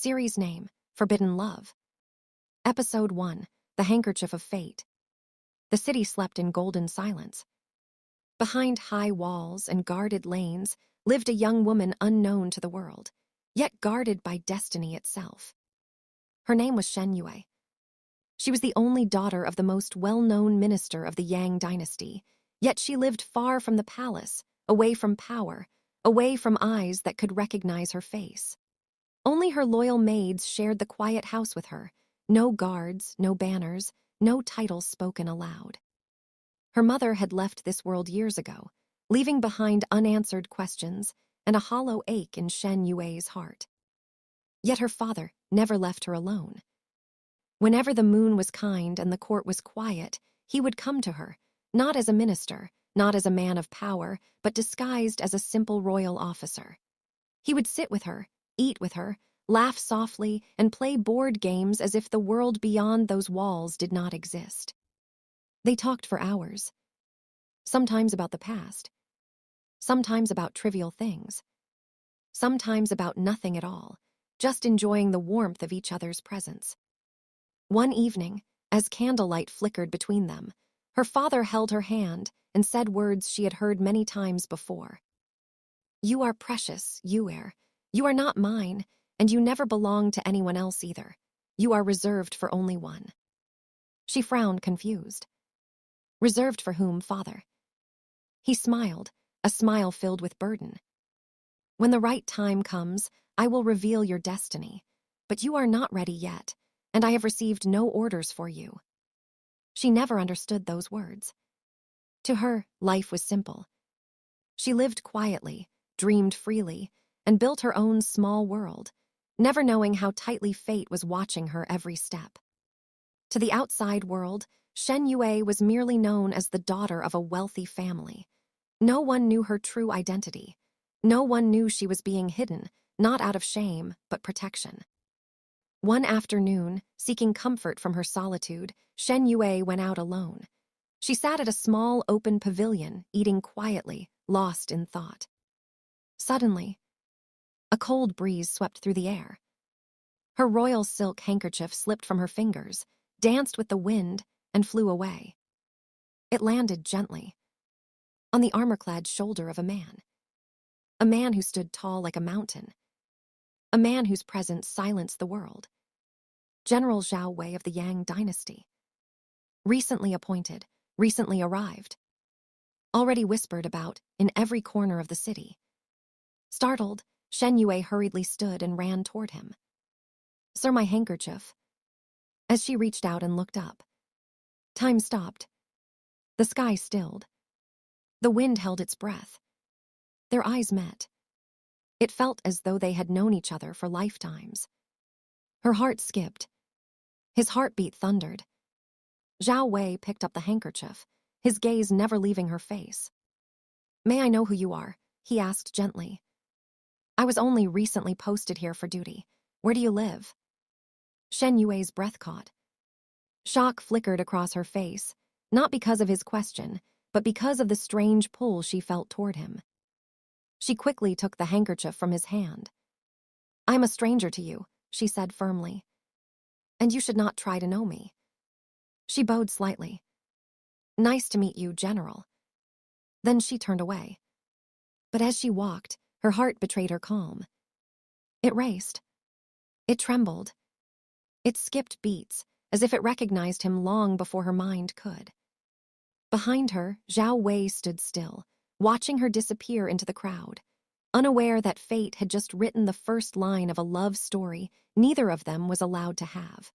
Series name, Forbidden Love. Episode 1, The Handkerchief of Fate. The city slept in golden silence. Behind high walls and guarded lanes lived a young woman unknown to the world, yet guarded by destiny itself. Her name was Shen Ruyi. She was the only daughter of the most well-known minister of the Yang Dynasty, yet she lived far from the palace, away from power, away from eyes that could recognize her face. Only her loyal maids shared the quiet house with her. No guards, no banners, no titles spoken aloud. Her mother had left this world years ago, leaving behind unanswered questions and a hollow ache in Shen Ruyi's heart. Yet her father never left her alone. Whenever the moon was kind and the court was quiet, he would come to her, not as a minister, not as a man of power, but disguised as a simple royal officer. He would sit with her, eat with her, laugh softly, and play board games as if the world beyond those walls did not exist. They talked for hours, sometimes about the past, sometimes about trivial things, sometimes about nothing at all, just enjoying the warmth of each other's presence. One evening, as candlelight flickered between them, her father held her hand and said words she had heard many times before. "You are precious, Ruyi. You are not mine, and you never belong to anyone else either. You are reserved for only one." She frowned, confused. Reserved for whom, father? He smiled, a smile filled with burden. "When the right time comes, I will reveal your destiny. But you are not ready yet, and I have received no orders for you." She never understood those words. To her, life was simple. She lived quietly, dreamed freely, and built her own small world, never knowing how tightly fate was watching her every step. To the outside world, Shen Ruyi was merely known as the daughter of a wealthy family. No one knew her true identity. No one knew she was being hidden, not out of shame, but protection. One afternoon, seeking comfort from her solitude, Shen Ruyi went out alone. She sat at a small open pavilion, eating quietly, lost in thought. Suddenly, a cold breeze swept through the air. Her royal silk handkerchief slipped from her fingers, danced with the wind, and flew away. It landed gently on the armor-clad shoulder of a man who stood tall like a mountain, a man whose presence silenced the world. General Zhao Wei of the Yang Dynasty. Recently appointed, recently arrived. Already whispered about in every corner of the city. Startled, Shen Ruyi hurriedly stood and ran toward him. "Sir, my handkerchief." As she reached out and looked up, time stopped. The sky stilled. The wind held its breath. Their eyes met. It felt as though they had known each other for lifetimes. Her heart skipped. His heartbeat thundered. Zhao Wei picked up the handkerchief, his gaze never leaving her face. "May I know who you are?" he asked gently. "I was only recently posted here for duty. Where do you live?" Shen Ruyi's breath caught. Shock flickered across her face, not because of his question, but because of the strange pull she felt toward him. She quickly took the handkerchief from his hand. "I am a stranger to you," she said firmly. "And you should not try to know me." She bowed slightly. "Nice to meet you, General." Then she turned away. But as she walked, her heart betrayed her calm. It raced. It trembled. It skipped beats, as if it recognized him long before her mind could. Behind her, Zhao Wei stood still, watching her disappear into the crowd, unaware that fate had just written the first line of a love story neither of them was allowed to have.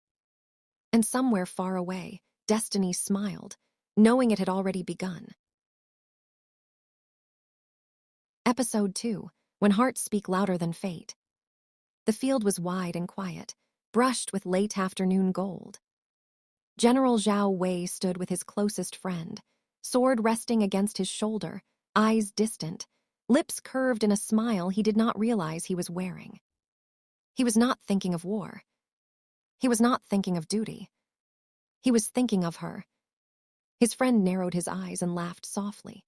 And somewhere far away, destiny smiled, knowing it had already begun. Episode 2, When Hearts Speak Louder Than Fate. The field was wide and quiet, brushed with late afternoon gold. General Zhao Wei stood with his closest friend, sword resting against his shoulder, eyes distant, lips curved in a smile he did not realize he was wearing. He was not thinking of war. He was not thinking of duty. He was thinking of her. His friend narrowed his eyes and laughed softly.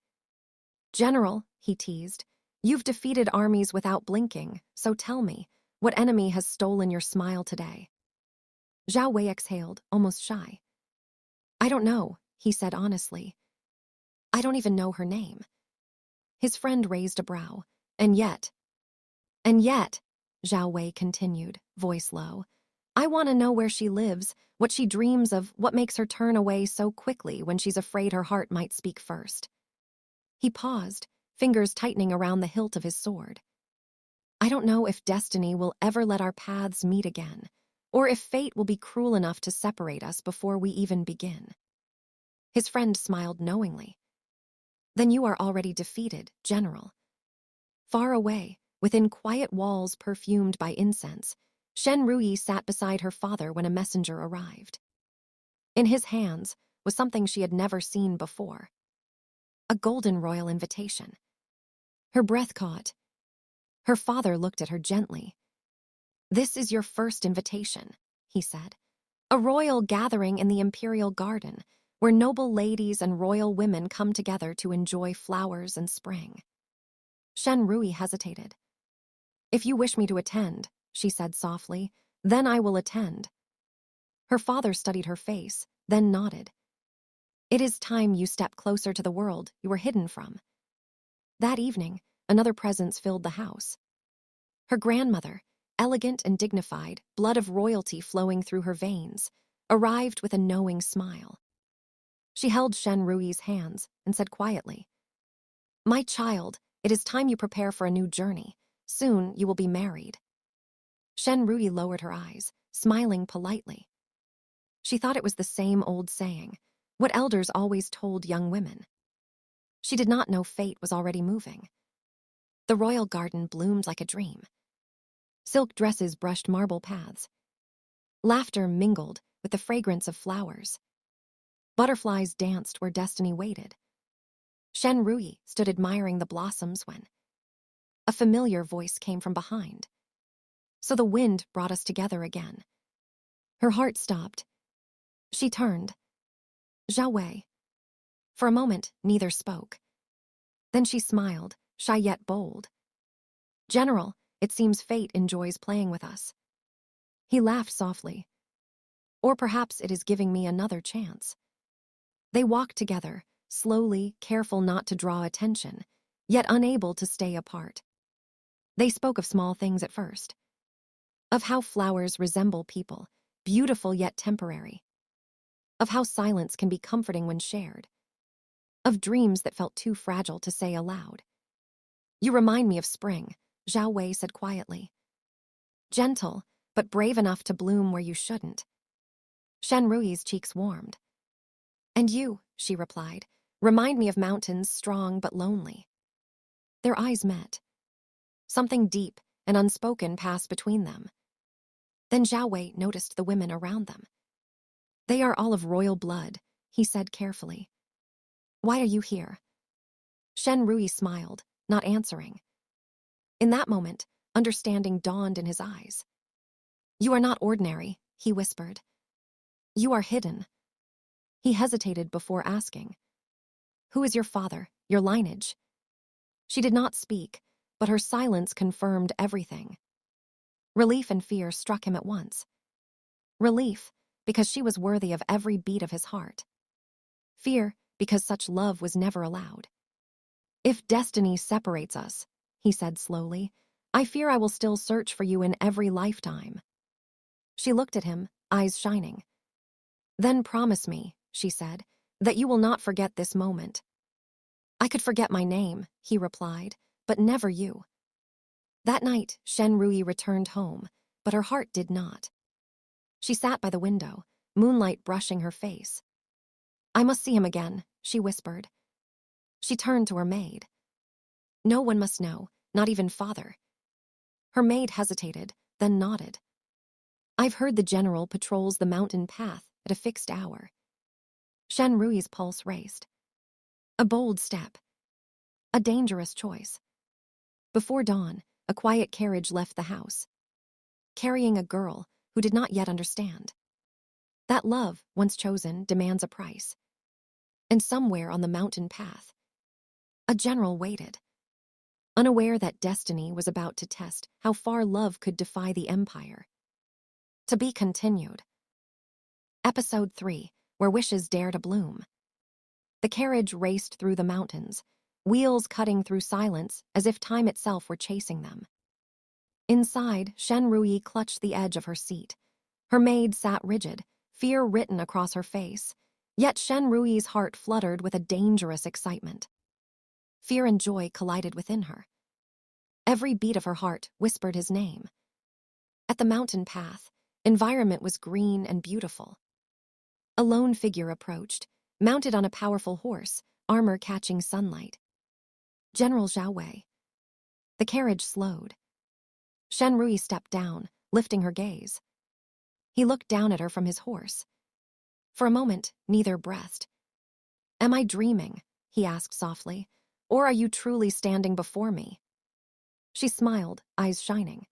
"General," he teased, "you've defeated armies without blinking, so tell me, What enemy has stolen your smile today? Zhao Wei exhaled, almost shy. I don't know, he said honestly. I don't even know her name. His friend raised a brow. And yet, Zhao Wei continued, voice low, I want to know where she lives, what she dreams of, what makes her turn away so quickly when she's afraid her heart might speak first. He paused, fingers tightening around the hilt of his sword. I don't know if destiny will ever let our paths meet again, or if fate will be cruel enough to separate us before we even begin. His friend smiled knowingly. Then you are already defeated, General. Far away, within quiet walls perfumed by incense, Shen Ruyi sat beside her father when a messenger arrived. In his hands was something she had never seen before. A golden royal invitation. Her breath caught. Her father looked at her gently. This is your first invitation, he said. A royal gathering in the imperial garden, where noble ladies and royal women come together to enjoy flowers and spring. Shen Ruyi hesitated. If you wish me to attend, she said softly, then I will attend. Her father studied her face, then nodded. It is time you step closer to the world you were hidden from. That evening, another presence filled the house. Her grandmother, elegant and dignified, blood of royalty flowing through her veins, arrived with a knowing smile. She held Shen Ruyi's hands and said quietly, My child, it is time you prepare for a new journey. Soon you will be married. Shen Ruyi lowered her eyes, smiling politely. She thought it was the same old saying, what elders always told young women. She did not know fate was already moving. The royal garden bloomed like a dream. Silk dresses brushed marble paths. Laughter mingled with the fragrance of flowers. Butterflies danced where destiny waited. Shen Ruyi stood admiring the blossoms when a familiar voice came from behind. So the wind brought us together again. Her heart stopped. She turned. Zhao Wei. For a moment, neither spoke. Then she smiled, shy yet bold. General, it seems fate enjoys playing with us. He laughed softly. Or perhaps it is giving me another chance. They walked together, slowly, careful not to draw attention, yet unable to stay apart. They spoke of small things at first. Of how flowers resemble people, beautiful yet temporary. Of how silence can be comforting when shared. Of dreams that felt too fragile to say aloud. You remind me of spring, Zhao Wei said quietly. Gentle, but brave enough to bloom where you shouldn't. Shen Ruyi's cheeks warmed. And you, she replied, remind me of mountains strong but lonely. Their eyes met. Something deep and unspoken passed between them. Then Zhao Wei noticed the women around them. They are all of royal blood, he said carefully. Why are you here? Shen Ruyi smiled, not answering. In that moment, understanding dawned in his eyes. You are not ordinary, he whispered. You are hidden. He hesitated before asking. Who is your father, your lineage? She did not speak, but her silence confirmed everything. Relief and fear struck him at once. Relief, because she was worthy of every beat of his heart. Fear, because such love was never allowed. If destiny separates us, he said slowly, I fear I will still search for you in every lifetime. She looked at him, eyes shining. Then promise me, she said, that you will not forget this moment. I could forget my name, he replied, but never you. That night, Shen Ruyi returned home, but her heart did not. She sat by the window, moonlight brushing her face. I must see him again, she whispered. She turned to her maid. No one must know, not even father. Her maid hesitated, then nodded. I've heard the general patrols the mountain path at a fixed hour. Shen Ruyi's pulse raced. A bold step. A dangerous choice. Before dawn, a quiet carriage left the house, carrying a girl who did not yet understand. That love, once chosen, demands a price. And somewhere on the mountain path, a general waited. unaware that destiny was about to test how far love could defy the empire. To be continued. Episode 3, Where Wishes Dare to Bloom. The carriage raced through the mountains, wheels cutting through silence as if time itself were chasing them. Inside, Shen Ruyi clutched the edge of her seat. Her maid sat rigid, fear written across her face, yet Shen Ruyi's heart fluttered with a dangerous excitement. Fear and joy collided within her. Every beat of her heart whispered his name. At the mountain path, environment was green and beautiful. A lone figure approached, mounted on a powerful horse, armor catching sunlight. General Zhao Wei. The carriage slowed. Shen Ruyi stepped down, lifting her gaze. He looked down at her from his horse. For a moment, neither breathed. "Am I dreaming?" he asked softly. "Or are you truly standing before me?" She smiled, eyes shining.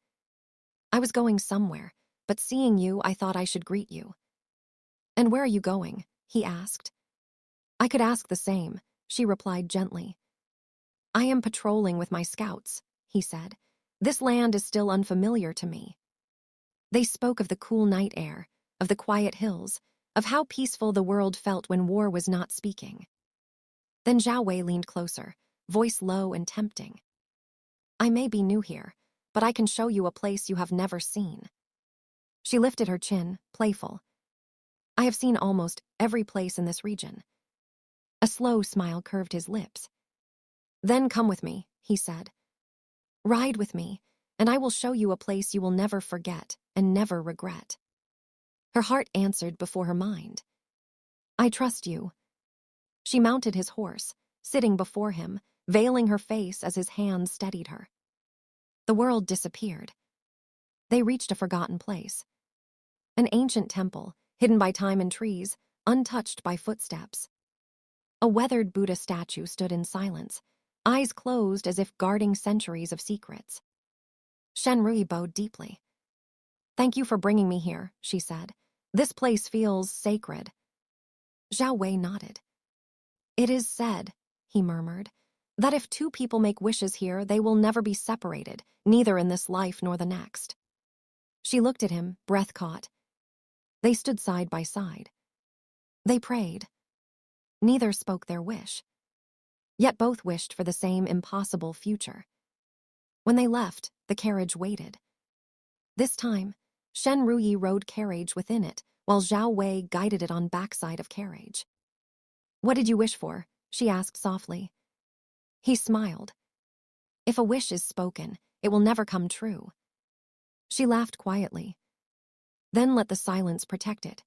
"I was going somewhere, but seeing you, I thought I should greet you." "And where are you going?" he asked. "I could ask the same," she replied gently. "I am patrolling with my scouts," he said. "This land is still unfamiliar to me." They spoke of the cool night air, of the quiet hills, of how peaceful the world felt when war was not speaking. Then Zhao Wei leaned closer, voice low and tempting. "I may be new here, but I can show you a place you have never seen." She lifted her chin, playful. "I have seen almost every place in this region." A slow smile curved his lips. "Then come with me," he said. "Ride with me, and I will show you a place you will never forget and never regret." Her heart answered before her mind. "I trust you." She mounted his horse, sitting before him, veiling her face as his hands steadied her. The world disappeared. They reached a forgotten place. An ancient temple, hidden by time and trees, untouched by footsteps. A weathered Buddha statue stood in silence, eyes closed as if guarding centuries of secrets. Shen Ruyi bowed deeply. "Thank you for bringing me here," she said. "This place feels sacred." Zhao Wei nodded. "It is said," he murmured, "that if two people make wishes here, they will never be separated, neither in this life nor the next." She looked at him, breath caught. They stood side by side. They prayed. Neither spoke their wish. Yet both wished for the same impossible future. When they left, the carriage waited. This time, Shen Ruyi rode carriage within it, while Zhao Wei guided it on backside of carriage. "What did you wish for?" she asked softly. He smiled. "If a wish is spoken, it will never come true." She laughed quietly. "Then let the silence protect it."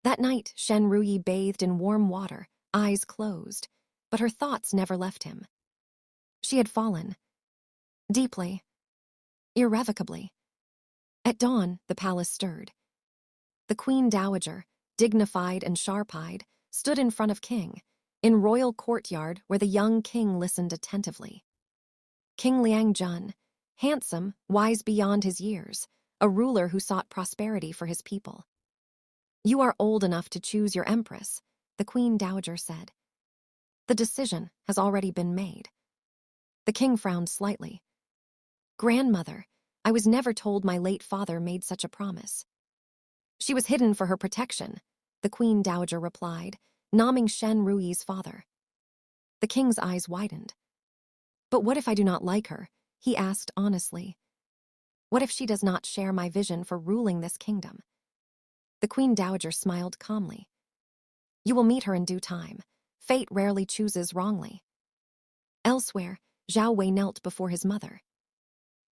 That night, Shen Ruyi bathed in warm water, eyes closed, but her thoughts never left him. She had fallen. Deeply. Irrevocably. At dawn, the palace stirred. The Queen Dowager, dignified and sharp-eyed, stood in front of King, in royal courtyard where the young king listened attentively. King Liangjun, handsome, wise beyond his years, a ruler who sought prosperity for his people. "You are old enough to choose your empress," the Queen Dowager said. "The decision has already been made." The king frowned slightly. "Grandmother, I was never told my late father made such a promise." "She was hidden for her protection," the Queen Dowager replied, nomming Shen Ruyi's father. The king's eyes widened. "But what if I do not like her?" he asked honestly. "What if she does not share my vision for ruling this kingdom?" The Queen Dowager smiled calmly. "You will meet her in due time. Fate rarely chooses wrongly." Elsewhere, Zhao Wei knelt before his mother.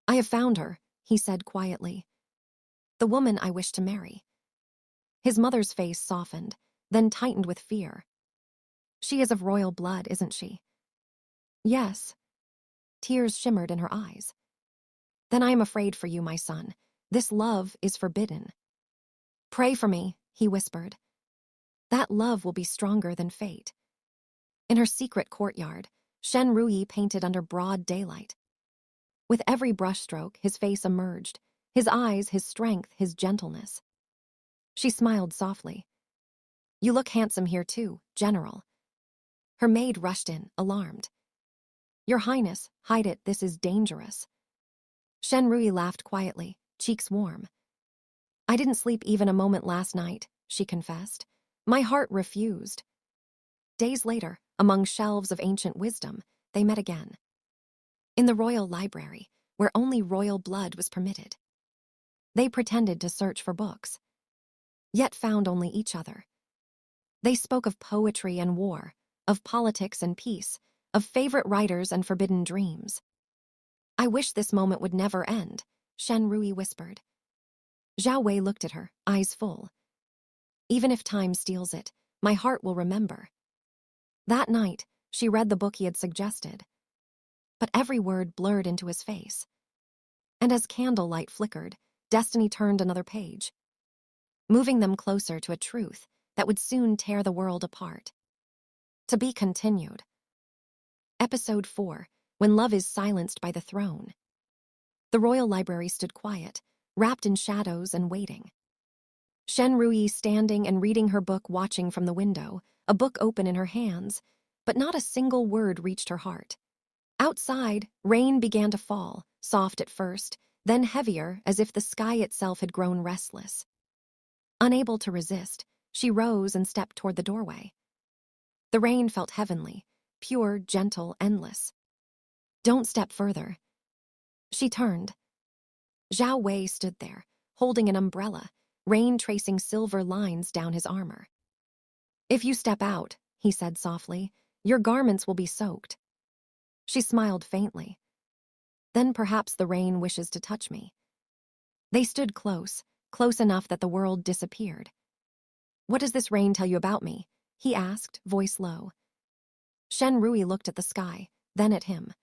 "I have found her," he said quietly. "The woman I wish to marry." His mother's face softened, then tightened with fear. "She is of royal blood, isn't she?" "Yes." Tears shimmered in her eyes. "Then I am afraid for you, my son. This love is forbidden." "Pray for me," he whispered. "That love will be stronger than fate." In her secret courtyard, Shen Ruyi painted under broad daylight. With every brushstroke, his face emerged, his eyes, his strength, his gentleness. She smiled softly. "You look handsome here too, General." Her maid rushed in, alarmed. Your Highness, hide it, this is dangerous. Shen Ruyi laughed quietly, cheeks warm. I didn't sleep even a moment last night, she confessed. My heart refused. Days later, among shelves of ancient wisdom, they met again. In the royal library, where only royal blood was permitted. They pretended to search for books, yet found only each other. They spoke of poetry and war, of politics and peace, of favorite writers and forbidden dreams. I wish this moment would never end, Shen Ruyi whispered. Zhao Wei looked at her, eyes full. Even if time steals it, my heart will remember. That night, she read the book he had suggested. But every word blurred into his face. And as candlelight flickered, destiny turned another page, moving them closer to a truth that would soon tear the world apart. To be continued. Episode 4, When Love is Silenced by the Throne. The royal library stood quiet, wrapped in shadows and waiting. Shen Ruyi standing and reading her book, watching from the window, a book open in her hands, but not a single word reached her heart. Outside, rain began to fall, soft at first, then heavier, as if the sky itself had grown restless. Unable to resist, she rose and stepped toward the doorway. The rain felt heavenly, pure, gentle, endless. Don't step further. She turned. Zhao Wei stood there, holding an umbrella, rain tracing silver lines down his armor. If you step out, he said softly, your garments will be soaked. She smiled faintly. Then perhaps the rain wishes to touch me. They stood close, close enough that the world disappeared. What does this rain tell you about me? He asked, voice low. Shen Ruyi looked at the sky, then at him.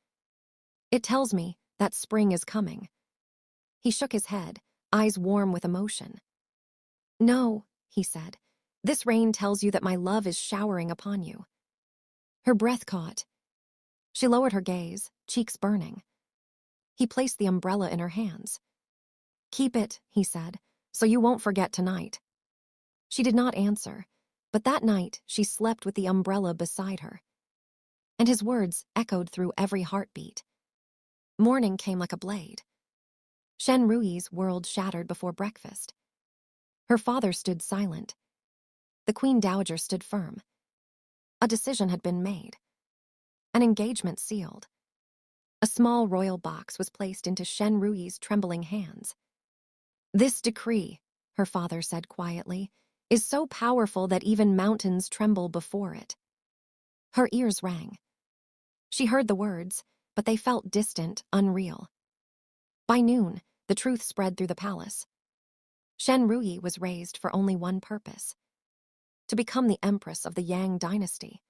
It tells me that spring is coming. He shook his head, eyes warm with emotion. No, he said. This rain tells you that my love is showering upon you. Her breath caught. She lowered her gaze, cheeks burning. He placed the umbrella in her hands. Keep it, he said, so you won't forget tonight. She did not answer, but that night she slept with the umbrella beside her. And his words echoed through every heartbeat. Morning came like a blade. Shen Ruyi's world shattered before breakfast. Her father stood silent. The Queen Dowager stood firm. A decision had been made. An engagement sealed. A small royal box was placed into Shen Ruyi's trembling hands. This decree, her father said quietly, is so powerful that even mountains tremble before it. Her ears rang. She heard the words, but they felt distant, unreal. By noon, the truth spread through the palace. Shen Ruyi was raised for only one purpose: to become the Empress of the Yang Dynasty,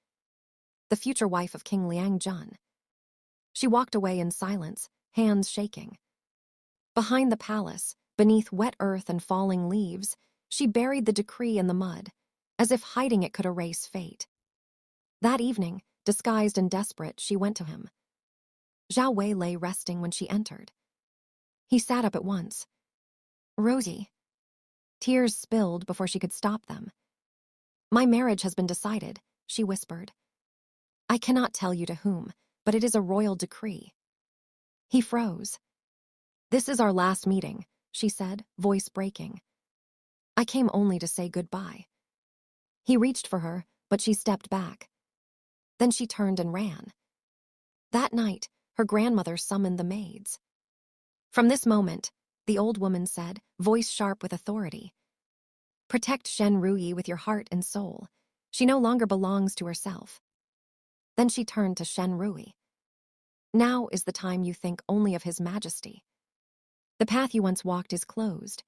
the future wife of King Liangjun. She walked away in silence, hands shaking. Behind the palace, beneath wet earth and falling leaves, she buried the decree in the mud, as if hiding it could erase fate. That evening, disguised and desperate, she went to him. Zhao Wei lay resting when she entered. He sat up at once. Rosie. Tears spilled before she could stop them. My marriage has been decided, she whispered. I cannot tell you to whom, but it is a royal decree. He froze. This is our last meeting, she said, voice breaking. I came only to say goodbye. He reached for her, but she stepped back. Then she turned and ran. That night, her grandmother summoned the maids. From this moment, the old woman said, voice sharp with authority, protect Shen Ruyi with your heart and soul. She no longer belongs to herself. Then she turned to Shen Ruyi. Now is the time you think only of His Majesty. The path you once walked is closed.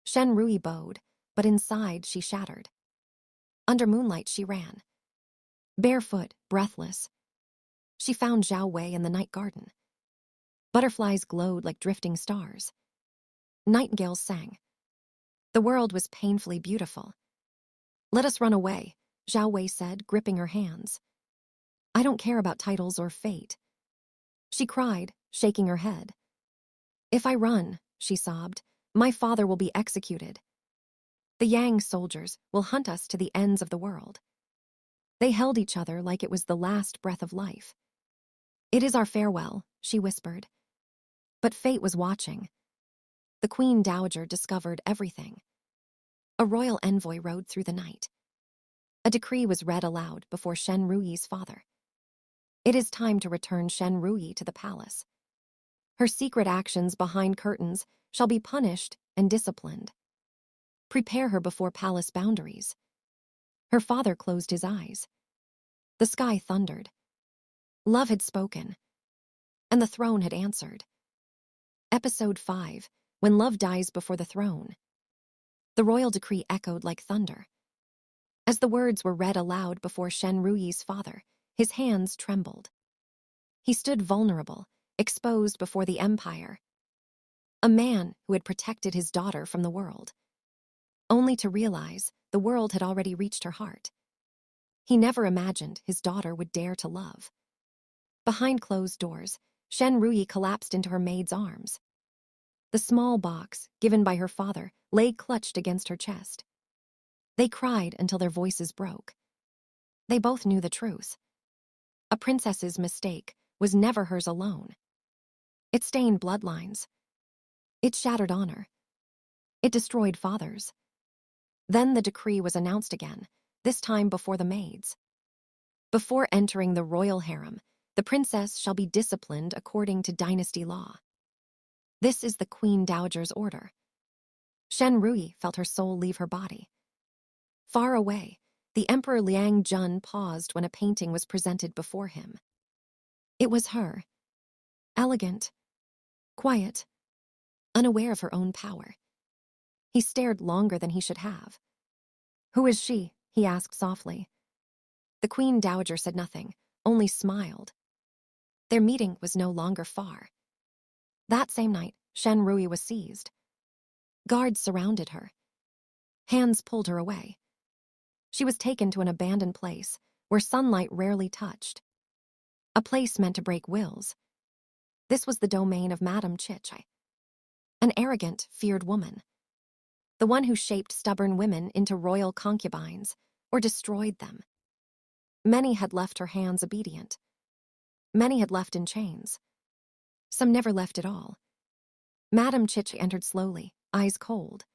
Shen Ruyi bowed, but inside she shattered. Under moonlight she ran. Barefoot, breathless. She found Zhao Wei in the night garden. Butterflies glowed like drifting stars. Nightingales sang. The world was painfully beautiful. Let us run away, Zhao Wei said, gripping her hands. I don't care about titles or fate. She cried, shaking her head. If I run, she sobbed, my father will be executed. The Yang soldiers will hunt us to the ends of the world. They held each other like it was the last breath of life. "It is our farewell," she whispered. But fate was watching. The Queen Dowager discovered everything. A royal envoy rode through the night. A decree was read aloud before Shen Ruyi's father. "It is time to return Shen Ruyi to the palace. Her secret actions behind curtains shall be punished and disciplined. Prepare her before palace boundaries." Her father closed his eyes. The sky thundered. Love had spoken, and the throne had answered. Episode 5, When Love Dies Before the Throne. The royal decree echoed like thunder. As the words were read aloud before Shen Ruyi's father, his hands trembled. He stood vulnerable, exposed before the empire. A man who had protected his daughter from the world, only to realize the world had already reached her heart. He never imagined his daughter would dare to love. Behind closed doors, Shen Ruyi collapsed into her maid's arms. The small box, given by her father, lay clutched against her chest. They cried until their voices broke. They both knew the truth. A princess's mistake was never hers alone. It stained bloodlines. It shattered honor. It destroyed fathers. Then the decree was announced again, this time before the maids. Before entering the royal harem, the princess shall be disciplined according to dynasty law. This is the Queen Dowager's order. Shen Ruyi felt her soul leave her body. Far away, the Emperor Liang Jun paused when a painting was presented before him. It was her. Elegant, quiet, unaware of her own power. He stared longer than he should have. "Who is she?" he asked softly. The Queen Dowager said nothing, only smiled. Their meeting was no longer far. That same night, Shen Ruyi was seized. Guards surrounded her. Hands pulled her away. She was taken to an abandoned place where sunlight rarely touched. A place meant to break wills. This was the domain of Madame Chichi, an arrogant, feared woman. The one who shaped stubborn women into royal concubines or destroyed them. Many had left her hands obedient. Many had left in chains. Some never left at all. Madame Chichi entered slowly, eyes cold.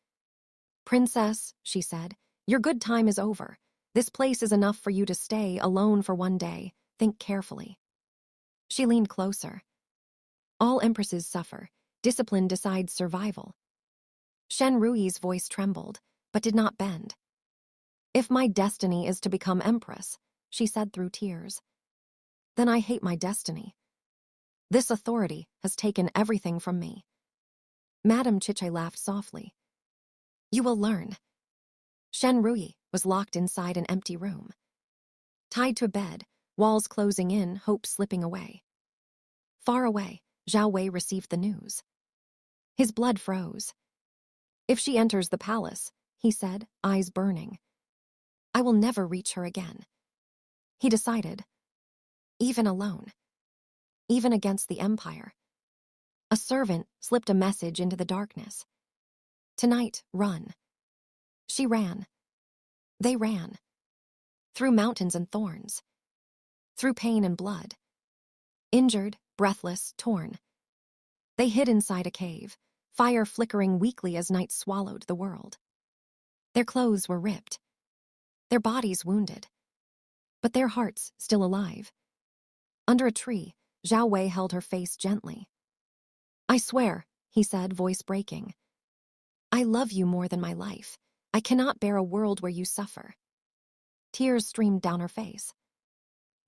"Princess," she said, "your good time is over. This place is enough for you to stay alone for one day. Think carefully." She leaned closer. All empresses suffer. Discipline decides survival. Shen Ruyi's voice trembled, but did not bend. "If my destiny is to become empress," she said through tears, "then I hate my destiny. This authority has taken everything from me." Madame Chichi laughed softly. "You will learn." Shen Ruyi was locked inside an empty room. Tied to a bed, walls closing in, hope slipping away. Far away, Zhao Wei received the news. His blood froze. "If she enters the palace," he said, eyes burning, "I will never reach her again." He decided. Even alone. Even against the empire. A servant slipped a message into the darkness. "Tonight, run." She ran. They ran. Through mountains and thorns. Through pain and blood. Injured, breathless, torn. They hid inside a cave, fire flickering weakly as night swallowed the world. Their clothes were ripped. Their bodies wounded. But their hearts still alive. Under a tree, Zhao Wei held her face gently. "I swear," he said, voice breaking. "I love you more than my life. I cannot bear a world where you suffer." Tears streamed down her face.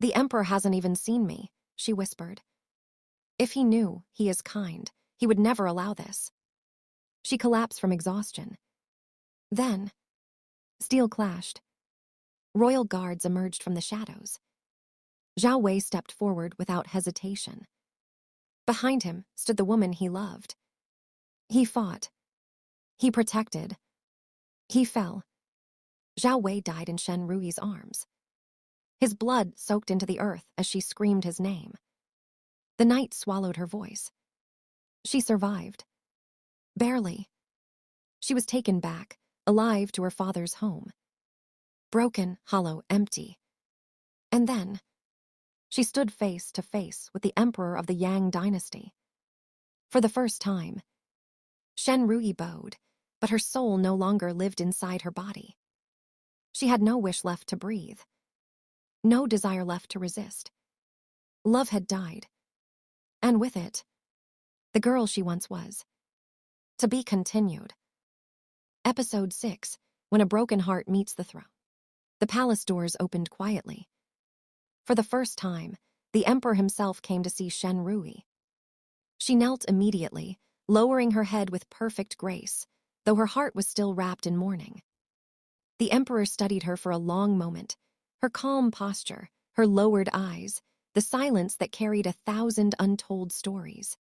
"The Emperor hasn't even seen me," she whispered. "If he knew, he is kind. He would never allow this." She collapsed from exhaustion. Then, steel clashed. Royal guards emerged from the shadows. Zhao Wei stepped forward without hesitation. Behind him stood the woman he loved. He fought. He protected. He fell. Zhao Wei died in Shen Ruyi's arms. His blood soaked into the earth as she screamed his name. The night swallowed her voice. She survived. Barely. She was taken back, alive, to her father's home. Broken, hollow, empty. And then, She stood face to face with the emperor of the Yang Dynasty. For the first time, Shen Ruyi bowed, but her soul no longer lived inside her body. She had no wish left to breathe, no desire left to resist. Love had died, and with it, the girl she once was. To be continued. Episode 6, When a Broken Heart Meets the Throne. The palace doors opened quietly. For the first time, the emperor himself came to see Shen Ruyi. She knelt immediately, lowering her head with perfect grace, though her heart was still wrapped in mourning. The emperor studied her for a long moment, her calm posture, her lowered eyes, the silence that carried 1,000 untold stories.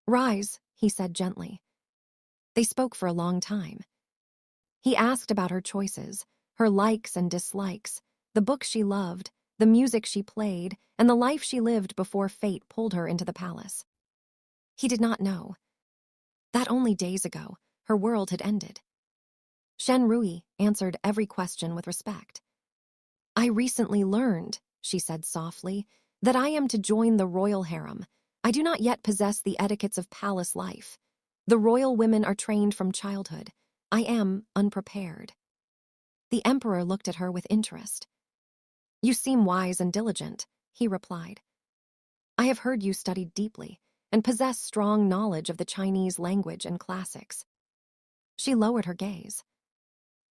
"Rise," he said gently. They spoke for a long time. He asked about her choices, her likes and dislikes, the books she loved, the music she played, and the life she lived before fate pulled her into the palace. He did not know that only days ago, her world had ended. Shen Ruyi answered every question with respect. "I recently learned," she said softly, "that I am to join the royal harem. I do not yet possess the etiquettes of palace life. The royal women are trained from childhood. I am unprepared." The emperor looked at her with interest. "You seem wise and diligent," he replied. "I have heard you studied deeply and possess strong knowledge of the Chinese language and classics." She lowered her gaze.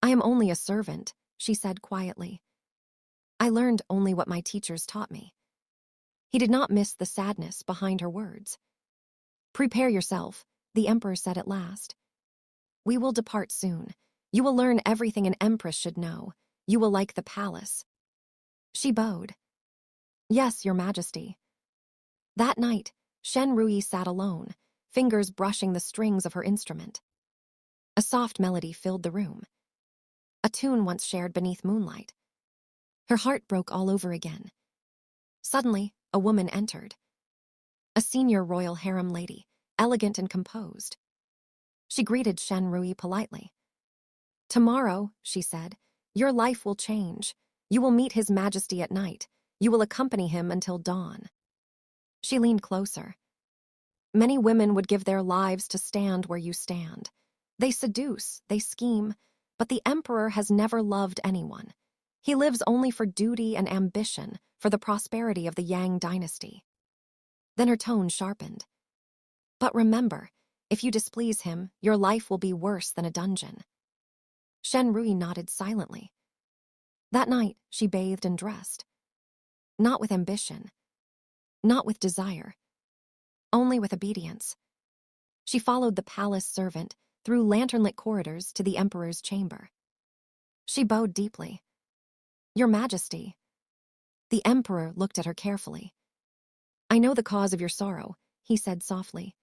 "I am only a servant," she said quietly. "I learned only what my teachers taught me." He did not miss the sadness behind her words. "Prepare yourself," the emperor said at last. "We will depart soon. You will learn everything an empress should know. You will like the palace." She bowed. "Yes, your majesty." That night, Shen Ruyi sat alone, fingers brushing the strings of her instrument. A soft melody filled the room, a tune once shared beneath moonlight. Her heart broke all over again. Suddenly, a woman entered. A senior royal harem lady, elegant and composed. She greeted Shen Ruyi politely. "Tomorrow," she said, "your life will change. You will meet His Majesty at night. You will accompany him until dawn." She leaned closer. "Many women would give their lives to stand where you stand. They seduce, they scheme, but the emperor has never loved anyone. He lives only for duty and ambition, for the prosperity of the Yang Dynasty." Then her tone sharpened. "But remember, if you displease him, your life will be worse than a dungeon." Shen Ruyi nodded silently. That night, she bathed and dressed. Not with ambition, not with desire, only with obedience. She followed the palace servant through lantern-lit corridors to the emperor's chamber. She bowed deeply. "Your Majesty." The emperor looked at her carefully. "I know the cause of your sorrow," he said softly.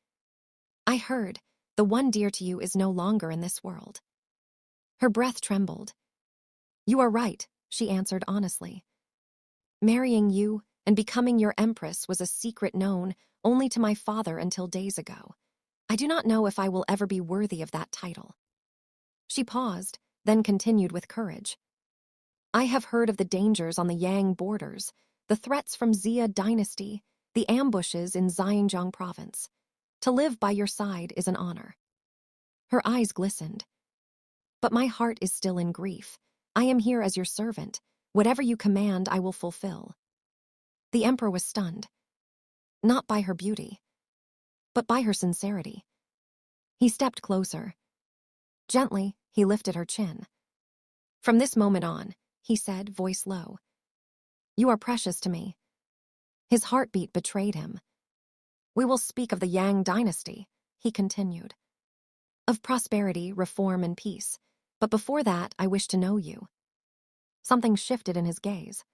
"I heard the one dear to you is no longer in this world." Her breath trembled. "You are right," she answered honestly. "Marrying you and becoming your empress was a secret known only to my father until days ago. I do not know if I will ever be worthy of that title." She paused, then continued with courage. "I have heard of the dangers on the Yang borders, the threats from Xia Dynasty, the ambushes in Xinjiang province. To live by your side is an honor." Her eyes glistened. "But my heart is still in grief. I am here as your servant. Whatever you command, I will fulfill." The emperor was stunned. Not by her beauty, but by her sincerity. He stepped closer. Gently, he lifted her chin. "From this moment on," he said, voice low, "you are precious to me." His heartbeat betrayed him. "We will speak of the Yang Dynasty," he continued. "Of prosperity, reform, and peace. But before that, I wish to know you." Something shifted in his gaze.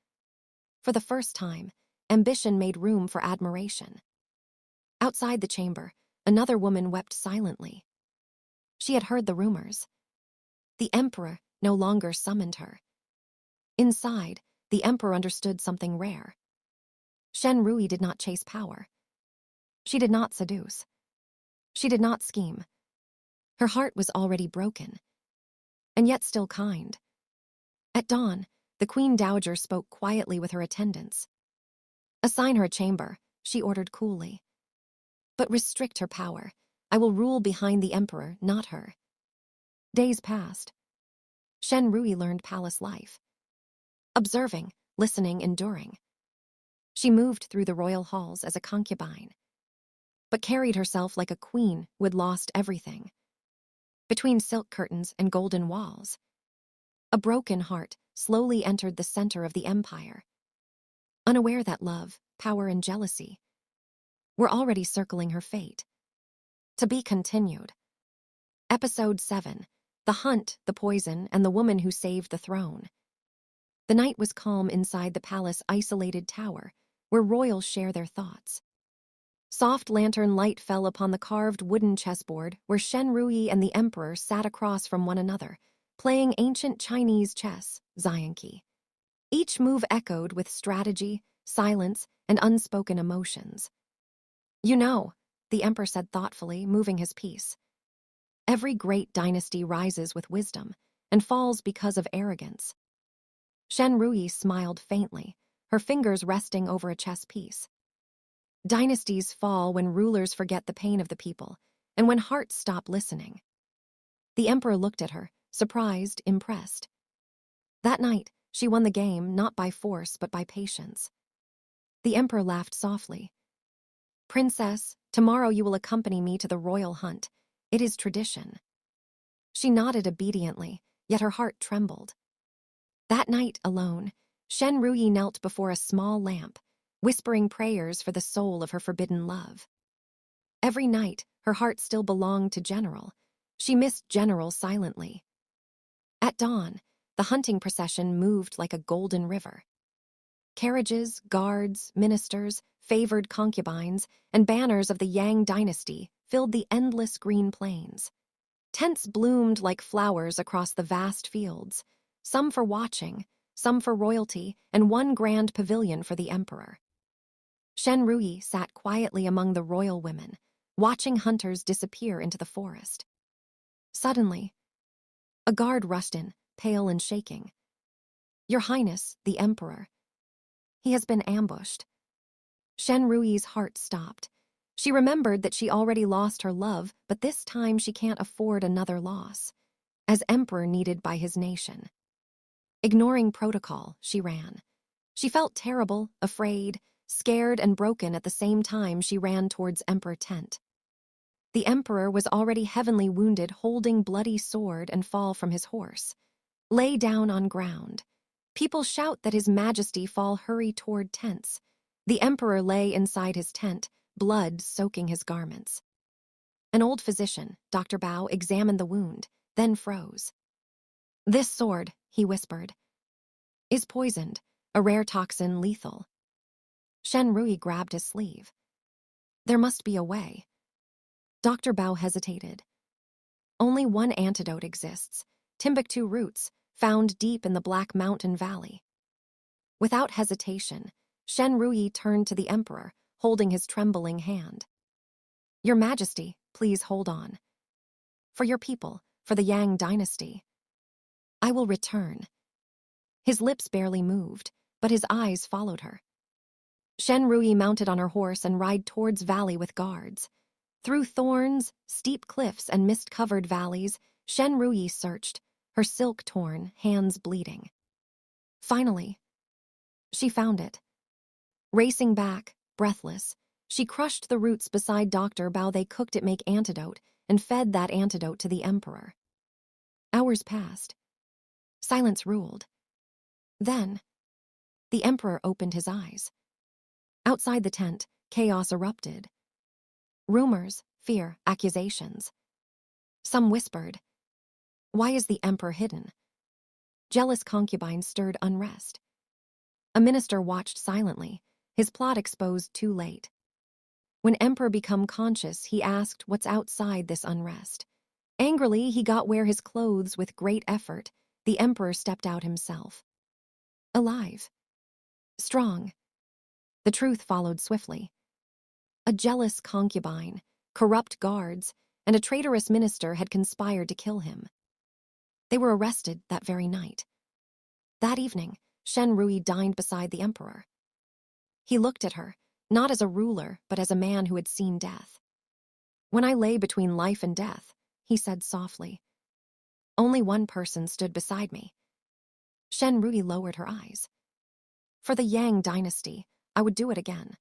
For the first time, ambition made room for admiration. Outside the chamber, another woman wept silently. She had heard the rumors. The emperor no longer summoned her. Inside, the emperor understood something rare. Shen Ruyi did not chase power. She did not seduce. She did not scheme. Her heart was already broken, and yet still kind. At dawn, the Queen Dowager spoke quietly with her attendants. Assign her a chamber, she ordered coolly. But restrict her power. I will rule behind the emperor, not her. Days passed. Shen Ruyi learned palace life. Observing, listening, enduring. She moved through the royal halls as a concubine, but carried herself like a queen who had lost everything. Between silk curtains and golden walls, a broken heart slowly entered the center of the empire, unaware that love, power, and jealousy were already circling her fate. To be continued. Episode 7. The Hunt, the Poison, and the Woman Who Saved the Throne. The night was calm inside the palace' isolated tower, where royals share their thoughts. Soft lantern light fell upon the carved wooden chessboard where Shen Ruyi and the emperor sat across from one another, playing ancient Chinese chess, Xianqi. Each move echoed with strategy, silence, and unspoken emotions. You know, the emperor said thoughtfully, moving his piece. Every great dynasty rises with wisdom and falls because of arrogance. Shen Ruyi smiled faintly, her fingers resting over a chess piece. Dynasties fall when rulers forget the pain of the people, and when hearts stop listening. The emperor looked at her, surprised, impressed. That night, she won the game not by force but by patience. The emperor laughed softly. Princess, tomorrow you will accompany me to the royal hunt. It is tradition. She nodded obediently, yet her heart trembled. That night, alone, Shen Ruyi knelt before a small lamp, whispering prayers for the soul of her forbidden love. Every night, her heart still belonged to General. She missed General silently. At dawn, the hunting procession moved like a golden river. Carriages, guards, ministers, favored concubines, and banners of the Yang Dynasty filled the endless green plains. Tents bloomed like flowers across the vast fields, some for watching, some for royalty, and one grand pavilion for the emperor. Shen Ruyi sat quietly among the royal women, watching hunters disappear into the forest. Suddenly, a guard rushed in, pale and shaking. Your Highness, the emperor. He has been ambushed. Shen Ruyi's heart stopped. She remembered that she already lost her love, but this time she can't afford another loss, as emperor needed by his nation. Ignoring protocol, she ran. She felt terrible, afraid, scared and broken at the same time she ran towards Emperor tent. The emperor was already heavily wounded, holding bloody sword and fall from his horse. Lay down on ground. People shout that his majesty fall, hurry toward tents. The emperor lay inside his tent, blood soaking his garments. An old physician, Dr. Bao, examined the wound, then froze. This sword, he whispered, is poisoned, a rare toxin, lethal. Shen Ruyi grabbed his sleeve. There must be a way. Dr. Bao hesitated. Only one antidote exists, Timbuktu roots, found deep in the Black Mountain Valley. Without hesitation, Shen Ruyi turned to the emperor, holding his trembling hand. Your Majesty, please hold on. For your people, for the Yang Dynasty. I will return. His lips barely moved, but his eyes followed her. Shen Ruyi mounted on her horse and ride towards valley with guards. Through thorns, steep cliffs, and mist-covered valleys, Shen Ruyi searched, her silk torn, hands bleeding. Finally, she found it. Racing back, breathless, she crushed the roots beside Dr. Bao. They cooked it, make antidote, and fed that antidote to the emperor. Hours passed. Silence ruled. Then, the emperor opened his eyes. Outside the tent, chaos erupted. Rumors, fear, accusations. Some whispered, why is the emperor hidden? Jealous concubines stirred unrest. A minister watched silently, his plot exposed too late. When emperor became conscious, he asked what's outside this unrest. Angrily, he got where his clothes with great effort. The emperor stepped out himself. Alive. Strong. The truth followed swiftly. A jealous concubine, corrupt guards, and a traitorous minister had conspired to kill him. They were arrested that very night. That evening, Shen Ruyi dined beside the emperor. He looked at her, not as a ruler, but as a man who had seen death. "When I lay between life and death," he said softly, "only one person stood beside me." Shen Ruyi lowered her eyes. "For the Yang Dynasty, I would do it again."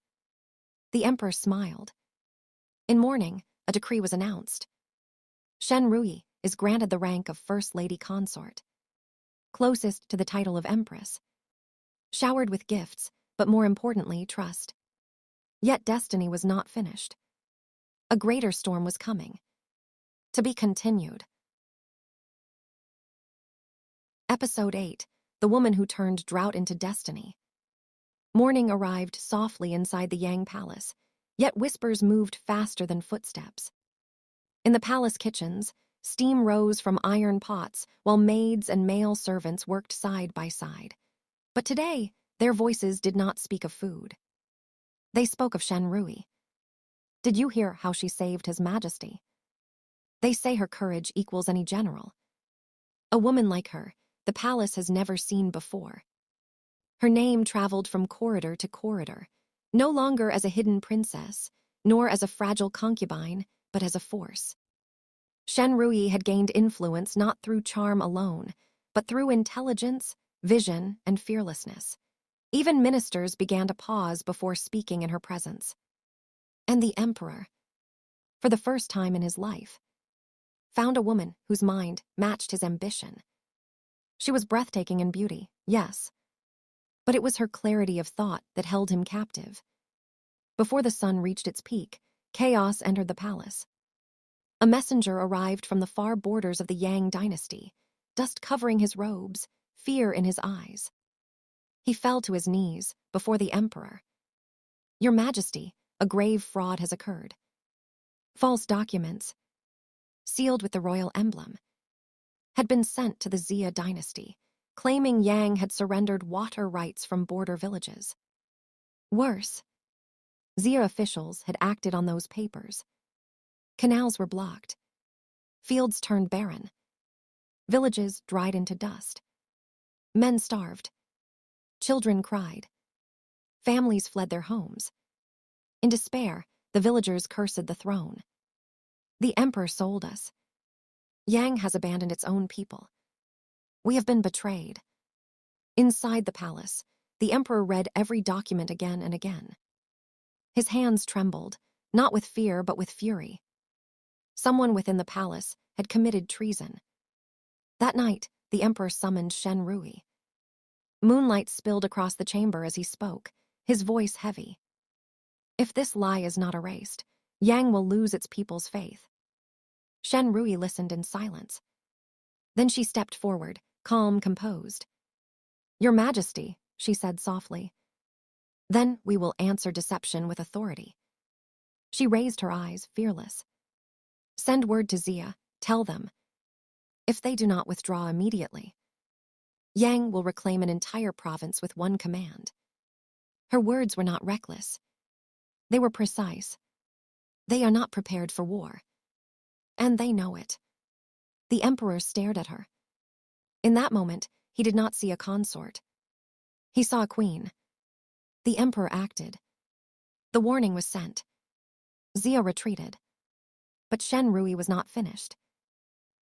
The Emperor smiled. In morning, a decree was announced. Shen Ruyi is granted the rank of First Lady Consort, closest to the title of Empress, showered with gifts, but more importantly, trust. Yet destiny was not finished. A greater storm was coming. To be continued. Episode 8, The Woman Who Turned Drought into Destiny. Morning arrived softly inside the Yang Palace, yet whispers moved faster than footsteps. In the palace kitchens, steam rose from iron pots while maids and male servants worked side by side. But today, their voices did not speak of food. They spoke of Shen Ruyi. "Did you hear how she saved His Majesty? They say her courage equals any general. A woman like her, the palace has never seen before." Her name traveled from corridor to corridor, no longer as a hidden princess, nor as a fragile concubine, but as a force. Shen Ruyi had gained influence not through charm alone, but through intelligence, vision, and fearlessness. Even ministers began to pause before speaking in her presence. And the Emperor, for the first time in his life, found a woman whose mind matched his ambition. She was breathtaking in beauty, yes, but it was her clarity of thought that held him captive. Before the sun reached its peak, chaos entered the palace. A messenger arrived from the far borders of the Yang Dynasty, dust covering his robes, fear in his eyes. He fell to his knees before the Emperor. "Your Majesty, a grave fraud has occurred. False documents, sealed with the royal emblem, had been sent to the Xia dynasty, claiming Yang had surrendered water rights from border villages. Worse, Xia officials had acted on those papers. Canals were blocked. Fields turned barren. Villages dried into dust. Men starved. Children cried. Families fled their homes. In despair, the villagers cursed the throne. The Emperor sold us. Yang has abandoned its own people. We have been betrayed." Inside the palace, the Emperor read every document again and again. His hands trembled, not with fear but with fury. Someone within the palace had committed treason. That night, the Emperor summoned Shen Ruyi. Moonlight spilled across the chamber as he spoke, his voice heavy. "If this lie is not erased, Yang will lose its people's faith." Shen Ruyi listened in silence. Then she stepped forward, calm, composed. "Your Majesty," she said softly. "Then we will answer deception with authority." She raised her eyes, fearless. "Send word to Xia, tell them. If they do not withdraw immediately, Yang will reclaim an entire province with one command." Her words were not reckless. They were precise. They are not prepared for war. And they know it. The Emperor stared at her. In that moment, he did not see a consort. He saw a queen. The Emperor acted. The warning was sent. Xia retreated. But Shen Ruyi was not finished.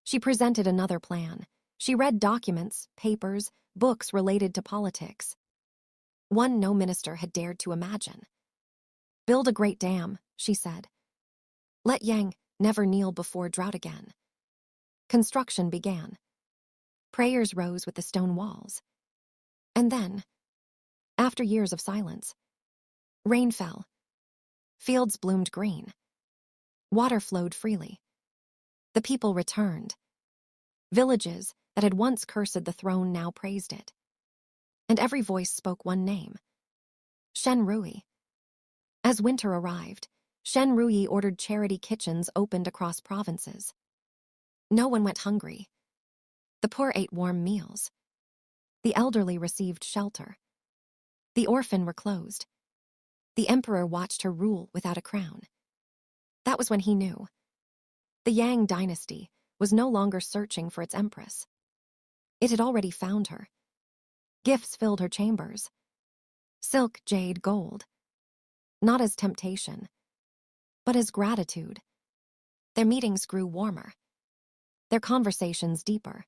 She presented another plan. She read documents, papers, books related to politics. One no minister had dared to imagine. "Build a great dam," she said. "Let Yang never kneel before drought again." Construction began. Prayers rose with the stone walls. And then, after years of silence, rain fell. Fields bloomed green. Water flowed freely. The people returned. Villages that had once cursed the throne now praised it. And every voice spoke one name: Shen Ruyi. As winter arrived, Shen Ruyi ordered charity kitchens opened across provinces. No one went hungry. The poor ate warm meals. The elderly received shelter. The orphan were closed. The Emperor watched her rule without a crown. That was when he knew. The Yang Dynasty was no longer searching for its Empress. It had already found her. Gifts filled her chambers. Silk, jade, gold. not as temptation, but as gratitude. Their meetings grew warmer, their conversations deeper.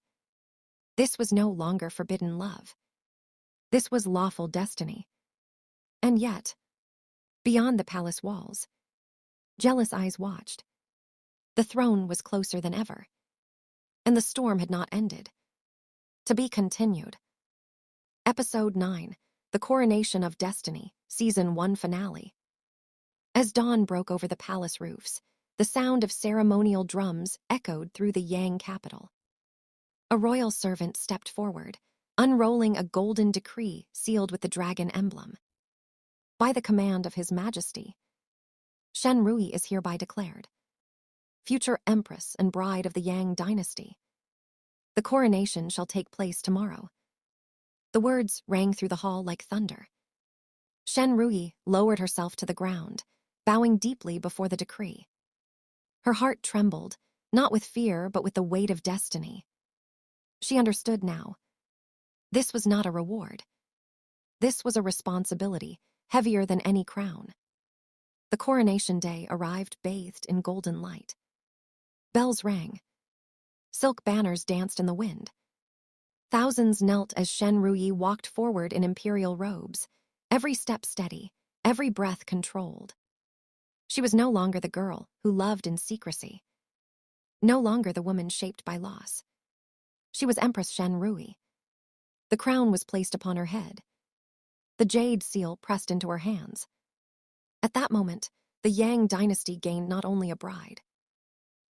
This was no longer forbidden love. This was lawful destiny. And yet, beyond the palace walls, jealous eyes watched. The throne was closer than ever, and the storm had not ended. To be continued. Episode 9, The Coronation of Destiny, Season 1 Finale. As dawn broke over the palace roofs, the sound of ceremonial drums echoed through the Yang capital. A royal servant stepped forward, unrolling a golden decree sealed with the dragon emblem. By the command of His Majesty, Shen Ruyi is hereby declared future Empress and bride of the Yang Dynasty. The coronation shall take place tomorrow. The words rang through the hall like thunder. Shen Ruyi lowered herself to the ground, bowing deeply before the decree. Her heart trembled, not with fear but with the weight of destiny. She understood now. This was not a reward. This was a responsibility, heavier than any crown. The coronation day arrived bathed in golden light. Bells rang. Silk banners danced in the wind. Thousands knelt as Shen Ruyi walked forward in imperial robes, every step steady, every breath controlled. She was no longer the girl who loved in secrecy, no longer the woman shaped by loss. She was Empress Shen Ruyi. The crown was placed upon her head, the jade seal pressed into her hands. At that moment, the Yang Dynasty gained not only a bride,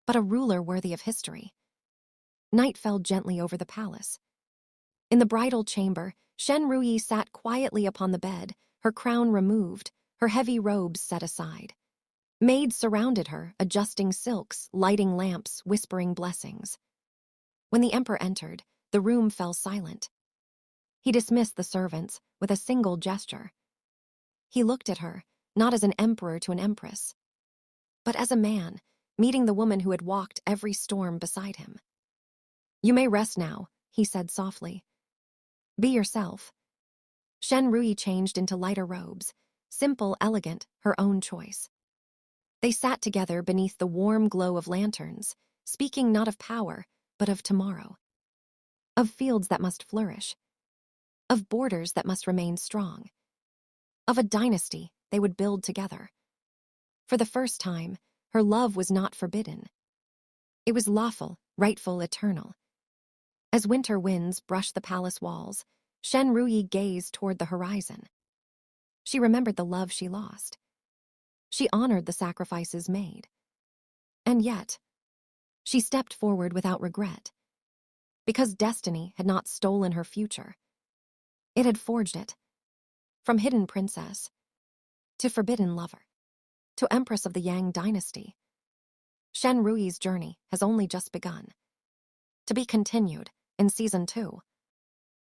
but a ruler worthy of history. Night fell gently over the palace. In the bridal chamber, Shen Ruyi sat quietly upon the bed, her crown removed, her heavy robes set aside. Maids surrounded her, adjusting silks, lighting lamps, whispering blessings. When the emperor entered, the room fell silent. He dismissed the servants with a single gesture. He looked at her, not as an emperor to an empress, but as a man, meeting the woman who had walked every storm beside him. "You may rest now," he said softly. "Be yourself." Shen Ruyi changed into lighter robes, simple, elegant, her own choice. They sat together beneath the warm glow of lanterns, speaking not of power, but of tomorrow. Of fields that must flourish. Of borders that must remain strong. Of a dynasty they would build together. For the first time, her love was not forbidden. It was lawful, rightful, eternal. As winter winds brushed the palace walls, Shen Ruyi gazed toward the horizon. She remembered the love she lost. She honored the sacrifices made. And yet, she stepped forward without regret, because destiny had not stolen her future. It had forged it. From hidden princess to forbidden lover to Empress of the Yang Dynasty. Shen Ruyi's journey has only just begun. To be continued in Season 2.